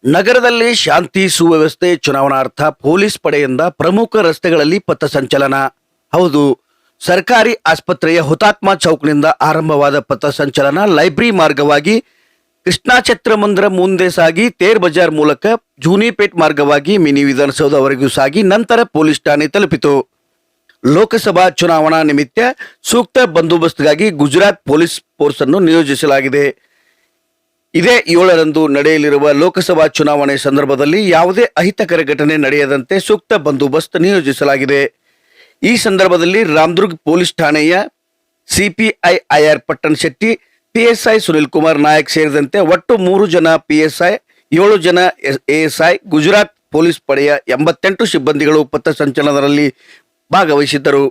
ನಗರದಲ್ಲಿ ಶಾಂತಿ ಸುವ್ಯವಸ್ಥೆ ಚುನಾವಣಾರ್ಥ ಪೊಲೀಸ್ ಪಡೆಯಿಂದ ಪ್ರಮುಖ ರಸ್ತೆಗಳಲ್ಲಿ ಪಥಸಂಚಲನ. ಹೌದು, ಸರ್ಕಾರಿ ಆಸ್ಪತ್ರೆಯ ಹುತಾತ್ಮ ಚೌಕ್ನಿಂದ ಆರಂಭವಾದ ಪಥಸಂಚಲನ ಲೈಬ್ರರಿ ಮಾರ್ಗವಾಗಿ ಕೃಷ್ಣಾ ಛತ್ರಮಂದಿರ ಮುಂದೆ ಸಾಗಿ ತೇರ್ ಬಜಾರ್ ಮೂಲಕ ಜೂನಿಪೇಟ್ ಮಾರ್ಗವಾಗಿ ಮಿನಿ ವಿಧಾನಸೌಧವರೆಗೂ ಸಾಗಿ ನಂತರ ಪೊಲೀಸ್ ಠಾಣೆ ತಲುಪಿತು. ಲೋಕಸಭಾ ಚುನಾವಣಾ ನಿಮಿತ್ತ ಸೂಕ್ತ ಬಂದೋಬಸ್ತ್ಗಾಗಿ ಗುಜರಾತ್ ಪೊಲೀಸ್ ಫೋರ್ಸ್ ಅನ್ನು ನಿಯೋಜಿಸಲಾಗಿದೆ. ಇದೇ 7ರಂದು ನಡೆಯಲಿರುವ ಲೋಕಸಭಾ ಚುನಾವಣೆ ಸಂದರ್ಭದಲ್ಲಿ ಯಾವುದೇ ಅಹಿತಕರ ಘಟನೆ ನಡೆಯದಂತೆ ಸೂಕ್ತ ಬಂದೋಬಸ್ತ್ ನಿಯೋಜಿಸಲಾಗಿದೆ. ಈ ಸಂದರ್ಭದಲ್ಲಿ ರಾಮದುರ್ಗ್ ಪೊಲೀಸ್ ಠಾಣೆಯ CPI IR Pattan Shetti, PSI Sunil Kumar Nayak ಸೇರಿದಂತೆ ಒಟ್ಟು 3 ಜನ ಪಿಎಸ್ಐ, 7 ಜನ ಎಎಸ್ಐ, ಗುಜರಾತ್ ಪೊಲೀಸ್ ಪಡೆಯ 88 ಸಿಬ್ಬಂದಿಗಳು ಪಥಸಂಚಲನದಲ್ಲಿ ಭಾಗವಹಿಸಿದ್ದರು.